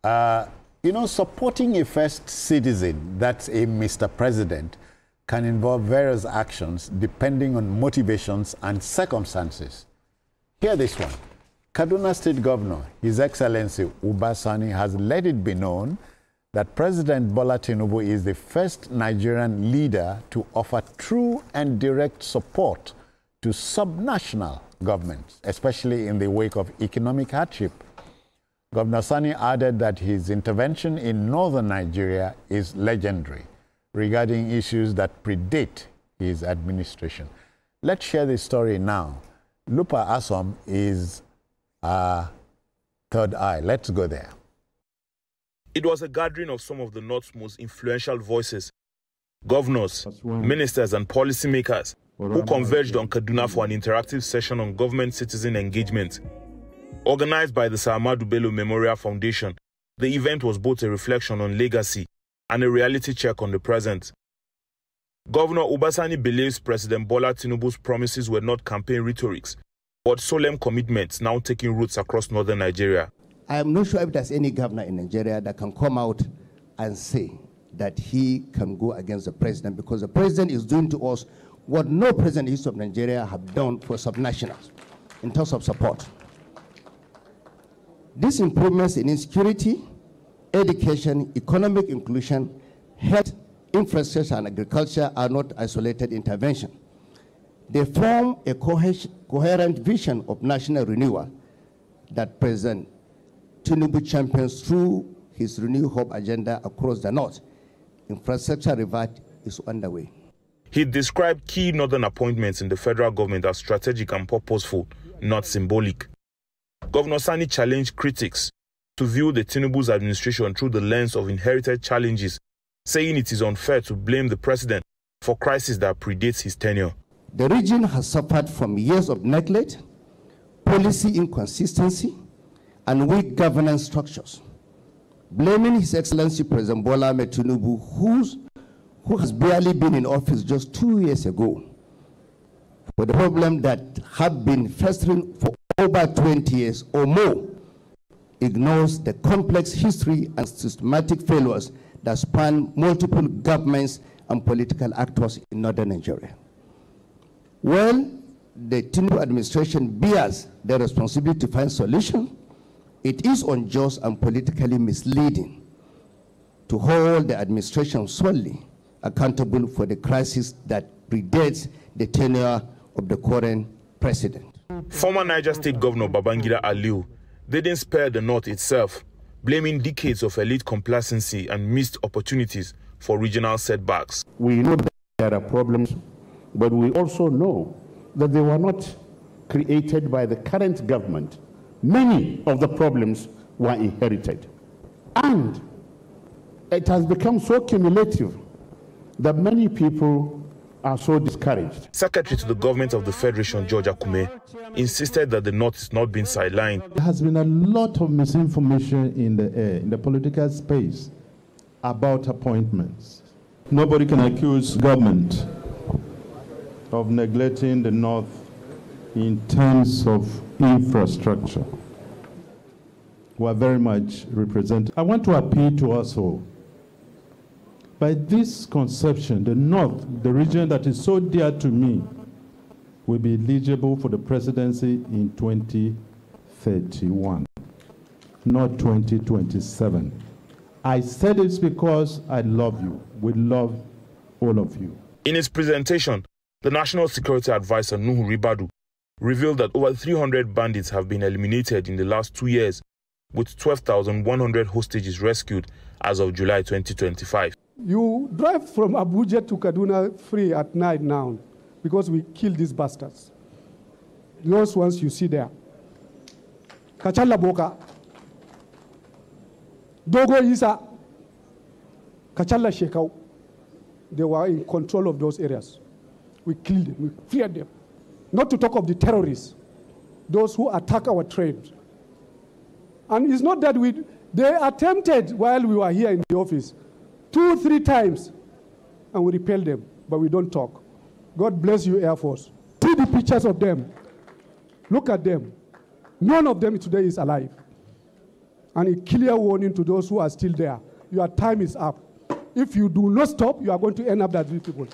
You know, supporting a first citizen, that's a Mr. President, can involve various actions depending on motivations and circumstances. Hear this one. Kaduna State Governor, His Excellency Uba Sani, has let it be known that President Bola Tinubu is the first Nigerian leader to offer true and direct support to subnational governments, especially in the wake of economic hardship. Governor Sani added that his intervention in northern Nigeria is legendary regarding issues that predate his administration. Let's share this story now. Lupa Asom is our third eye. Let's go there. It was a gathering of some of the North's most influential voices, governors, ministers, and policymakers who converged on Kaduna for an interactive session on government-citizen engagement. Organized by the Sir Ahmadu Bello Memorial Foundation, the event was both a reflection on legacy and a reality check on the present. Governor Uba Sani believes President Bola Tinubu's promises were not campaign rhetorics, but solemn commitments now taking roots across northern Nigeria. I am not sure if there's any governor in Nigeria that can come out and say that he can go against the president, because the president is doing to us what no president in the history of Nigeria have done for subnationals in terms of support. These improvements in insecurity, education, economic inclusion, health, infrastructure, and agriculture are not isolated intervention. They form a coherent vision of national renewal that President Tinubu champions through his Renew Hope agenda across the North. Infrastructure revert is underway. He described key northern appointments in the federal government as strategic and purposeful, not symbolic. Governor Sani challenged critics to view the Tinubu's administration through the lens of inherited challenges, saying it is unfair to blame the president for crises that predates his tenure. The region has suffered from years of neglect, policy inconsistency, and weak governance structures. Blaming His Excellency President Bola Ahmed Tinubu, who has barely been in office just 2 years ago, for the problem that have been festering for over 20 years or more, ignores the complex history and systematic failures that span multiple governments and political actors in northern Nigeria. Well, the Tinubu administration bears the responsibility to find solutions. It is unjust and politically misleading to hold the administration solely accountable for the crisis that predates the tenure of the current president. Former Niger State Governor Babangida Aliyu didn't spare the North itself, blaming decades of elite complacency and missed opportunities for regional setbacks. We know that there are problems, but we also know that they were not created by the current government. Many of the problems were inherited. And it has become so cumulative that many people are so discouraged. Secretary to the government of the Federation, George Akume, insisted that the North is not being sidelined. There has been a lot of misinformation in the air, in the political space, about appointments. Nobody can accuse government of neglecting the North in terms of infrastructure. We are very much represented. I want to appeal to us all. By this conception, the North, the region that is so dear to me, will be eligible for the presidency in 2031, not 2027. I said this because I love you. We love all of you. In his presentation, the National Security Advisor, Nuhu Ribadu, revealed that over 300 bandits have been eliminated in the last 2 years, with 12,100 hostages rescued as of July 2025. You drive from Abuja to Kaduna free at night now because we killed these bastards. Those ones you see there. Kachala Boka, Dogo Isa, Kachala Shekau, they were in control of those areas. We killed them, we feared them. Not to talk of the terrorists, those who attack our trade. And it's not that they attempted while we were here in the office 2-3 times, and we repelled them, but we don't talk. God bless you, Air Force. See the pictures of them. Look at them. None of them today is alive. and a clear warning to those who are still there. Your time is up. If you do not stop, you are going to end up as these people.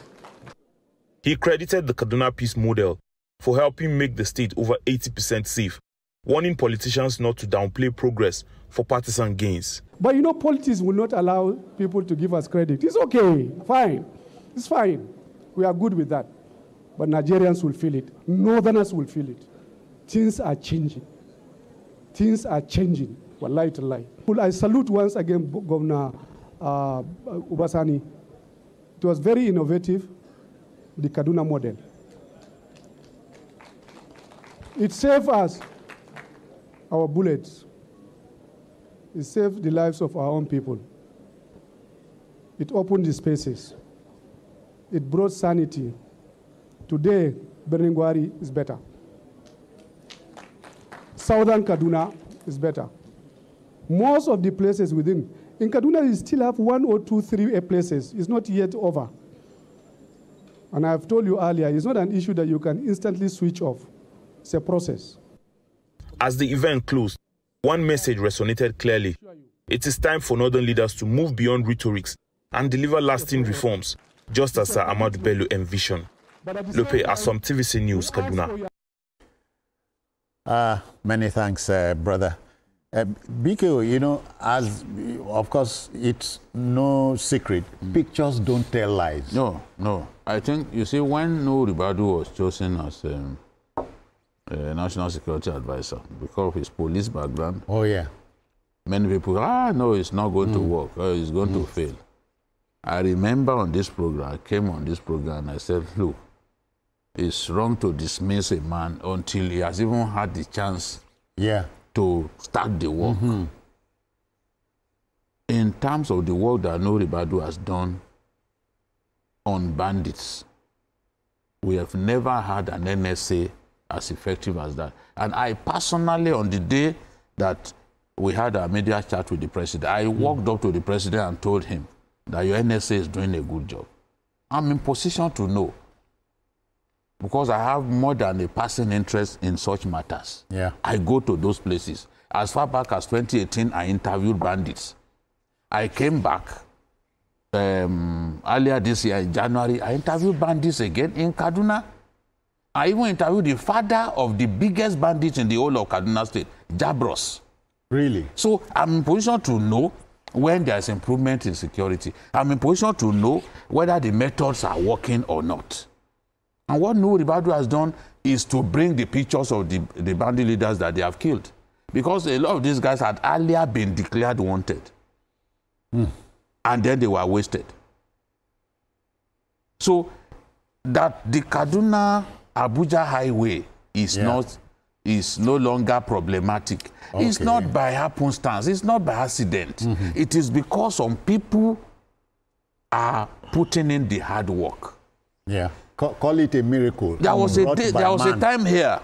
He credited the Kaduna Peace Model for helping make the state over 80% safe, warning politicians not to downplay progress for partisan gains. But you know, politics will not allow people to give us credit. It's okay, fine. It's fine. We are good with that. But Nigerians will feel it. Northerners will feel it. Things are changing. Things are changing. Wallahi to lie. I salute once again Governor Ubasani. It was very innovative, the Kaduna model. It saved us our bullets. It saved the lives of our own people. It opened the spaces. It brought sanity. Today, Birnin-Gwari is better. Southern Kaduna is better. Most of the places within. In Kaduna, you still have 1 or 2, 3 places. It's not yet over. And I've told you earlier, it's not an issue that you can instantly switch off. It's a process. As the event closed, one message resonated clearly. It is time for northern leaders to move beyond rhetorics and deliver lasting reforms, just as Sir Ahmadu Bello envisioned. Lope Asom, TVC News, Kaduna. Many thanks, brother. Biko, you know, as of course, it's no secret. Pictures don't tell lies. No, no. I think, you see, when Nuhu Ribadu was chosen as National Security Advisor, because of his police background, oh, yeah, many people, no, it's not going to work, it's going to fail. I remember on this program, I came on this program and I said, look, it's wrong to dismiss a man until he has even had the chance to start the work. In terms of the work that Nuhu Ribadu has done on bandits, we have never had an NSA as effective as that. And I personally, on the day that we had a media chat with the president, I walked up to the president and told him that your NSA is doing a good job. I'm in position to know, because I have more than a passing interest in such matters. Yeah. I go to those places. As far back as 2018, I interviewed bandits. I came back earlier this year in January. I interviewed bandits again in Kaduna. I even interviewed the father of the biggest bandit in the whole of Kaduna State, Jabros. Really? So I'm in position to know when there's improvement in security. I'm in position to know whether the methods are working or not. And what Nuhu Ribadu has done is to bring the pictures of the bandit leaders that they have killed. Because a lot of these guys had earlier been declared wanted. And then they were wasted. So that the Kaduna-Abuja highway is no longer problematic. Okay. It's not by happenstance. It's not by accident. It is because some people are putting in the hard work. Yeah. Call it a miracle. There was a time here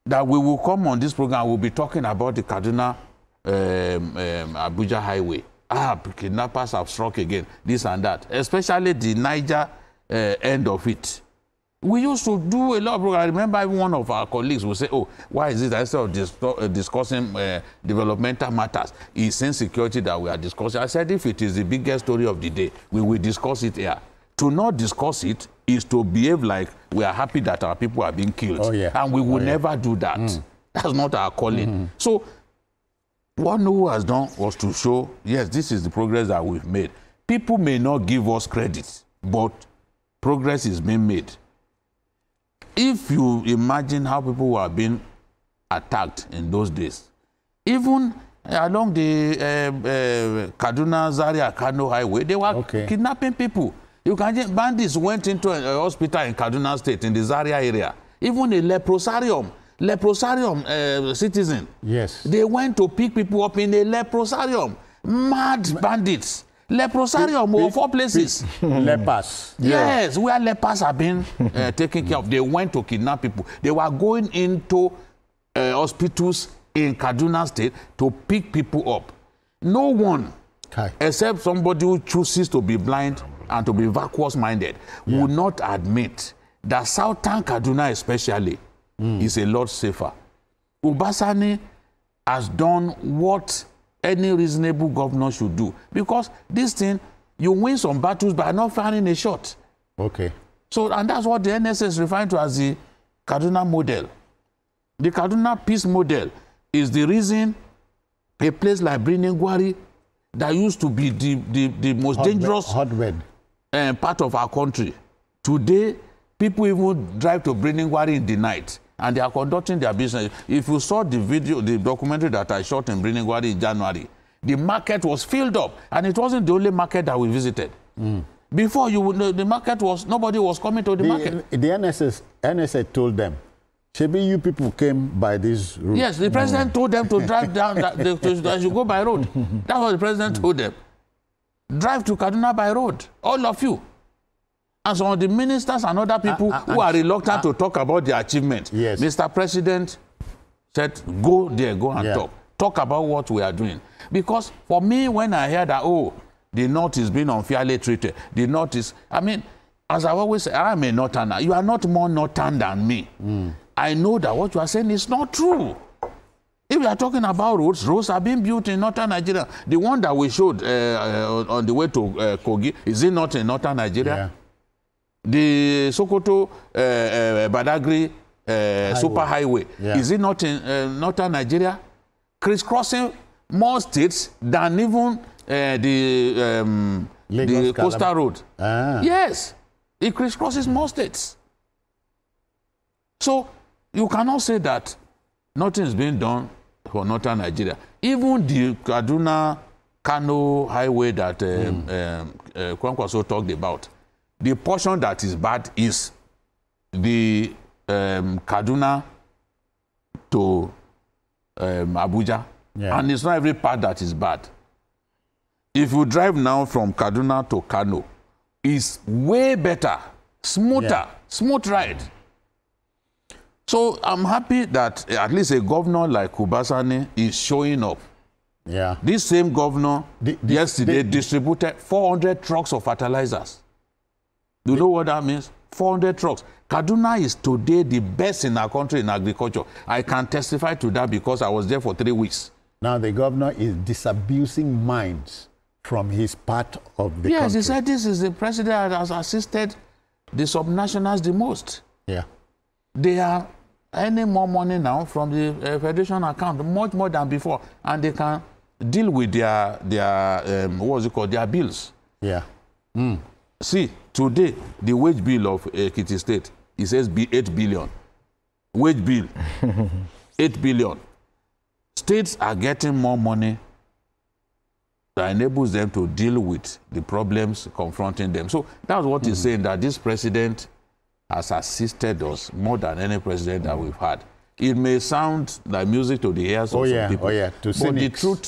that we will come on this program. We'll be talking about the Kaduna Abuja highway. Kidnappers have struck again, this and that, especially the Niger end of it. We used to do a lot of programs. I remember one of our colleagues would say, oh, why is it that instead of discussing developmental matters, it's insecurity that we are discussing? I said, if it is the biggest story of the day, we will discuss it here. To not discuss it is to behave like we are happy that our people are being killed. And we will never do that. That's not our calling. So what Nuhu has done was to show, yes, this is the progress that we've made. People may not give us credit, but progress is being made. If you imagine how people were being attacked in those days, even along the Kaduna-Zaria-Kano highway, they were kidnapping people. You can bandits went into a hospital in Kaduna State, in the Zaria area. Even a leprosarium citizen. Yes. They went to pick people up in a leprosarium. Mad bandits. Leprosarium of 4 places. Lepers. Yes, where lepers have been taken care of. They went to kidnap people. They were going into hospitals in Kaduna State to pick people up. No one, except somebody who chooses to be blind and to be vacuous-minded, would not admit that Southern Kaduna especially is a lot safer. Ubasani has done what any reasonable governor should do. Because this thing, you win some battles by not firing a shot. Okay. So, and that's what the NSA is referring to as the Kaduna model. The Kaduna peace model is the reason a place like Birnin Gwari, that used to be the most dangerous hotbed part of our country. Today, people even drive to Birnin Gwari in the night, and they are conducting their business. If you saw the video, the documentary that I shot in Birnin Gwari in January, the market was filled up, and it wasn't the only market that we visited. Before, the market was, nobody was coming to the market. The NSA told them, Shebi, you people came by this route. Yes, the president told them to drive down, they should go by road. That's what the president told them. Drive to Kaduna by road, all of you. And some of the ministers and other people who are reluctant to talk about their achievements. Yes. Mr. President said, go there, go and talk. Talk about what we are doing. Because for me, when I hear that, oh, the North is being unfairly treated, the North is, I mean, as I always say, I am a Northerner. You are not more Northern than me. I know that what you are saying is not true. If we are talking about roads are being built in Northern Nigeria. The one that we showed on the way to Kogi, is it not in Northern Nigeria? Yeah. The Sokoto Badagry super highway, is it not in Northern Nigeria? Crisscrossing more states than even the coastal road. Yes, it crisscrosses more states. So you cannot say that nothing is being done for Northern Nigeria. Even the Kaduna-Kano highway that Kwankwaso talked about, the portion that is bad is the Kaduna to Abuja. And it's not every part that is bad. If you drive now from Kaduna to Kano, it's way better, smoother, smooth ride. So I'm happy that at least a governor like Kubasani is showing up. Yeah. This same governor yesterday distributed 400 trucks of fertilizers. Do you know what that means? 400 trucks. Kaduna is today the best in our country in agriculture. I can testify to that because I was there for 3 weeks. Now the governor is disabusing minds from his part of the country. Yes, he said this is the president that has assisted the subnationals the most. Yeah. They are earning more money now from the federation account, much more than before, and they can deal with their what's it called, their bills. Yeah. See, today the wage bill of Ekiti State, it says 8 billion. Wage bill, 8 billion. States are getting more money that enables them to deal with the problems confronting them. So that's what he's saying, that this president has assisted us more than any president that we've had. It may sound like music to the ears of some people, to but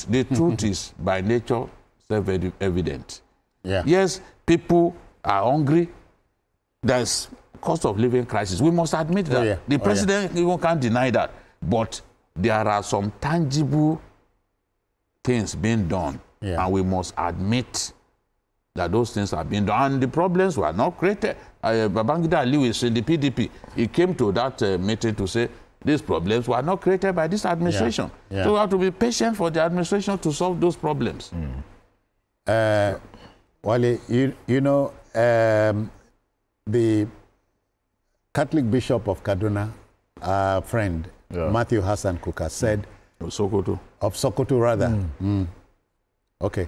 the truth is by nature self-evident. Yeah. Yes, people are hungry. There's cost of living crisis. We must admit that. The president even can't deny that. But there are some tangible things being done, and we must admit that those things are being done. And the problems were not created. Babangida Lewis in the PDP, he came to that meeting to say these problems were not created by this administration. So we have to be patient for the administration to solve those problems. Wale, you know, the Catholic Bishop of Kaduna, our friend, Matthew Hassan Kuka, said... Of Sokoto. Of Sokoto, rather. Okay.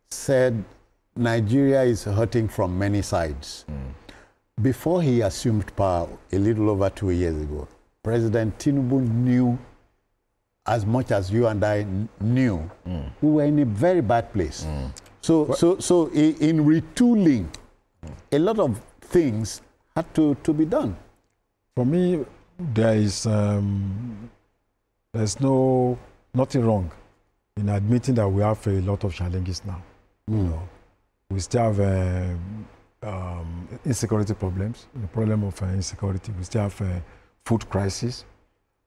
Said Nigeria is hurting from many sides. Before he assumed power a little over 2 years ago, President Tinubu knew as much as you and I knew. We were in a very bad place. So in retooling, a lot of things had to be done. For me, there's nothing wrong in admitting that we have a lot of challenges now. You know, we still have insecurity problems, the problem of insecurity. We still have a food crisis.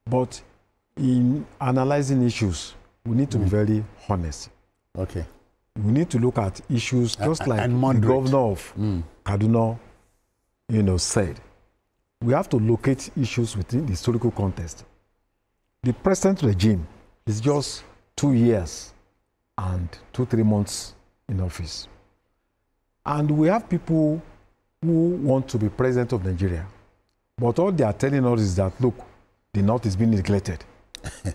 But in analyzing issues, we need to be very honest. Okay. We need to look at issues just like the governor of Kaduna, said. We have to locate issues within the historical context. The present regime is just 2 years and 2-3 months in office. And we have people who want to be president of Nigeria, but all they are telling us is that, look, the North is being neglected.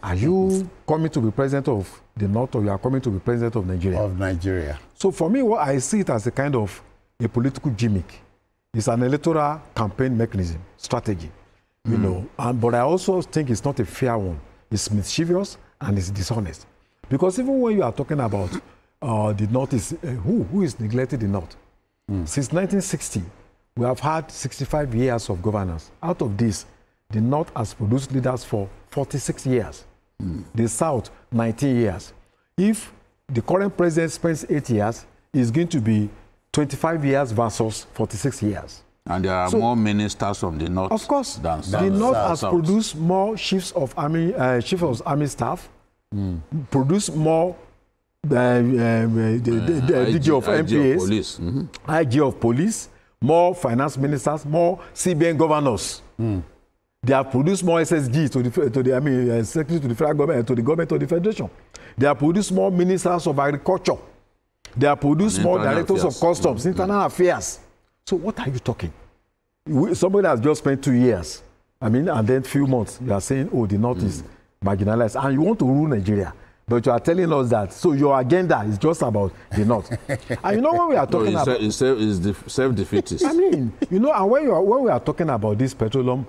Are you coming to be president of the North, or you are coming to be president of Nigeria? Of Nigeria. So for me, what I see it as a kind of a political gimmick. It's an electoral campaign mechanism, strategy, you know. But I also think it's not a fair one. It's mischievous and it's dishonest. Because even when you are talking about the North, is who is neglected the North? Since 1960, we have had 65 years of governance. Out of this, the North has produced leaders for 46 years. The South, 19 years. If the current president spends 8 years, it's going to be 25 years versus 46 years. And there are more ministers from the North, of course, than South. The North has produced more chiefs of army staff, produced more DG of MPAs, IG of police, more finance ministers, more CBN governors. They have produced more SSG secretary to the federal government, to the government of the federation. They have produced more ministers of agriculture. They have produced more directors of customs, internal affairs. So what are you talking? Somebody has just spent 2 years, and then few months, you are saying, oh, the North is marginalized, and you want to rule Nigeria. But you are telling us that, so your agenda is just about the North. And you know what we are talking about? It's self-defeatist. And when we are talking about this petroleum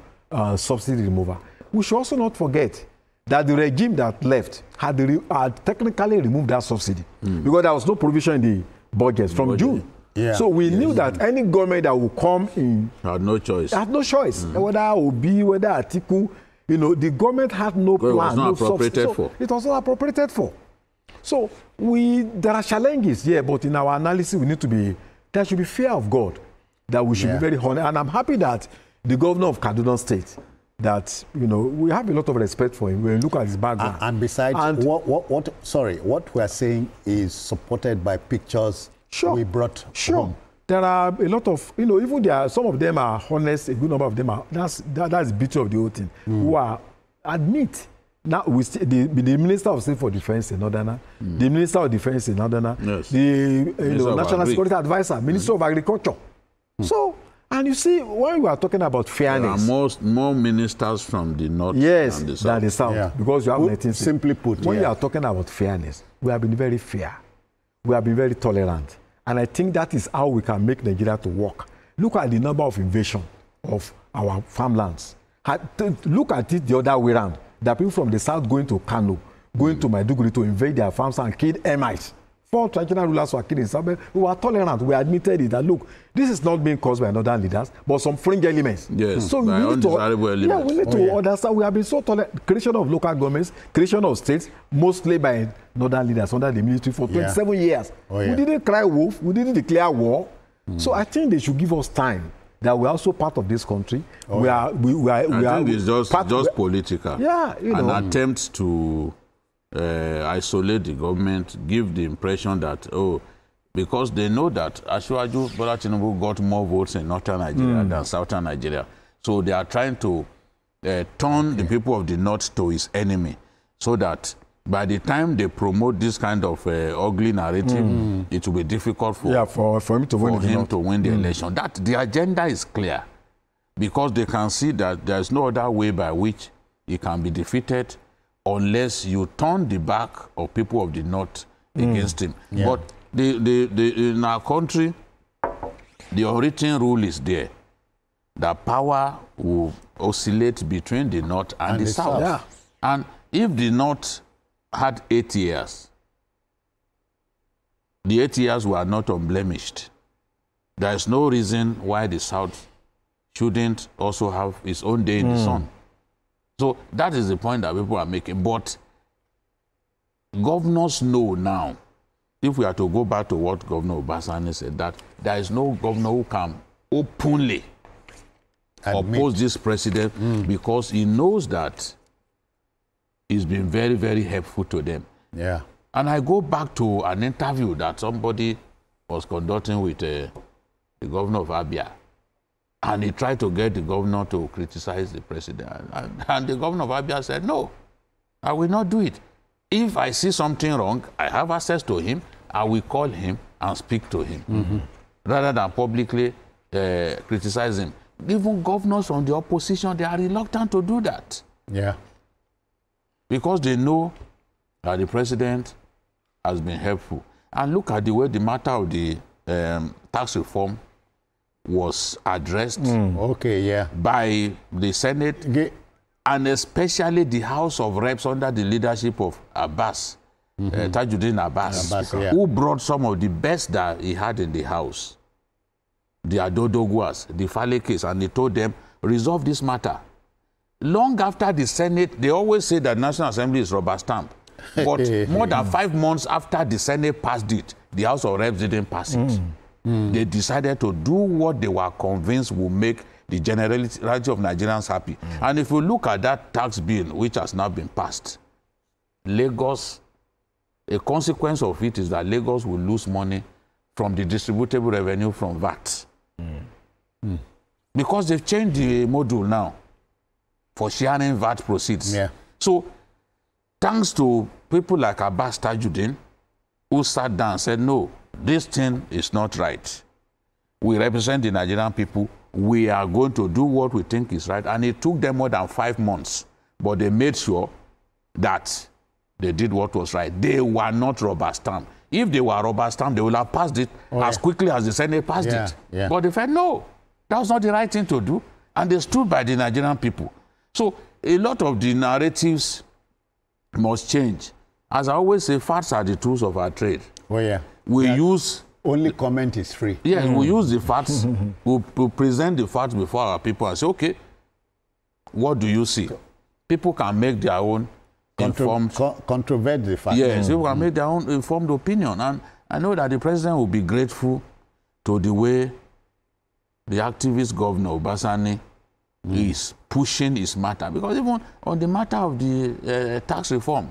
subsidy removal, we should also not forget that the regime that left had technically removed that subsidy because there was no provision in the budget from June. Yeah. So we knew that any government that would come in had no choice. Whether Obi, whether Atiku, the government had no plan. It was not appropriated for. It was not appropriated for. So there are challenges, but in our analysis, there should be fear of God, that we should be very honest. And I'm happy that the governor of Kaduna State, that we have a lot of respect for him when we look at his background. And besides, what we are saying is supported by pictures we brought home. There are a lot of, even some of them are honest, a good number of them are, that's the beauty of the whole thing, who are, admit, now the Minister of State for Defense in Northern, the Minister of Defense in Northern, the National Security Advisor, Minister of Agriculture. So, and you see, when we are talking about fairness, there are more ministers from the North than the South, because you have 19 states. Simply put, when you are talking about fairness, we have been very fair. We have been very tolerant. And I think that is how we can make Nigeria to work. Look at the number of invasion of our farmlands. Look at it the other way around. There are people from the South going to Kano, going to Maiduguri to invade their farms and kill Emites. 4 traditional rulers were killed in South. We were tolerant. We admitted it that, look, this is not being caused by northern leaders, but some fringe elements. Yes, so we need to understand. We have been so tolerant. Creation of local governments, creation of states, mostly by northern leaders under the military for 27 years. We didn't cry wolf. We didn't declare war. So I think they should give us time. That we're also part of this country. I think it's just political. Yeah, an attempt to isolate the government, give the impression that, because they know that Asiwaju Bola Tinubu got more votes in northern Nigeria than southern Nigeria. So they are trying to turn the people of the North to his enemy, so that by the time they promote this kind of ugly narrative, it will be difficult for him to win the election. That the agenda is clear, because they can see that there is no other way by which he can be defeated unless you turn the back of people of the North against him. But in our country, the unwritten rule is there that power will oscillate between the North and the South. Yeah. And if the North had 8 years, the 8 years were not unblemished. There is no reason why the South shouldn't also have its own day in the sun. So that is the point that people are making. But governors know now, if we are to go back to what Governor Obasani said, that there is no governor who can openly oppose this president because he knows that he's been very, very helpful to them. Yeah. And I go back to an interview that somebody was conducting with the governor of Abia. And he tried to get the governor to criticize the president. And the governor of Abia said, no, I will not do it. If I see something wrong, I have access to him. I will call him and speak to him, rather than publicly criticize him. Even governors from the opposition, they are reluctant to do that. Yeah. Because they know that the president has been helpful. And look at the way the matter of the tax reform was addressed by the Senate, and especially the House of Reps under the leadership of Abbas, Tajuddin Abbas, who brought some of the best that he had in the House, the Adodoguas, the Fale case, and they told them, resolve this matter. Long after the Senate, they always say that National Assembly is rubber stamp. But more than 5 months after the Senate passed it, the House of Reps didn't pass it. They decided to do what they were convinced will make the generality of Nigerians happy. And if you look at that tax bill, which has now been passed, Lagos, a consequence of it is that Lagos will lose money from the distributable revenue from VAT. Because they've changed the module now for sharing VAT proceeds. So, thanks to people like Abbas Tajuddin, who sat down and said, no, this thing is not right. We represent the Nigerian people. We are going to do what we think is right. And it took them more than 5 months. But they made sure that they did what was right. They were not rubber stamp. If they were rubber stamp, they would have passed it as quickly as the Senate passed it. But they said, no, that was not the right thing to do. And they stood by the Nigerian people. So a lot of the narratives must change. As I always say, facts are the tools of our trade. We use... Only comment is free. Yes, we use the facts. we present the facts before our people and say, okay, what do you see? People can make their own informed... Controvert the facts. Yes, people can make their own informed opinion. And I know that the president will be grateful to the way the activist governor, Obasani, is pushing his matter. Because even on the matter of the tax reform,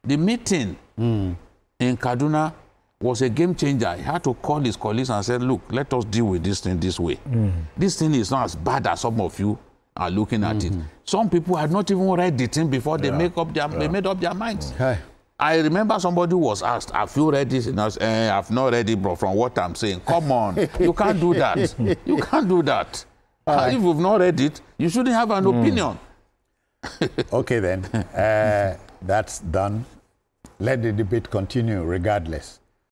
the meeting in Kaduna was a game changer. He had to call his colleagues and say, look, let us deal with this thing this way. This thing is not as bad as some of you are looking at it. Some people had not even read the thing before they made up their minds. I remember somebody who was asked, have you read this? And I said, I've not read it, bro, from what I'm saying. Come on, you can't do that. You can't do that. If you've not read it, you shouldn't have an opinion. Okay then, that's done. Let the debate continue regardless.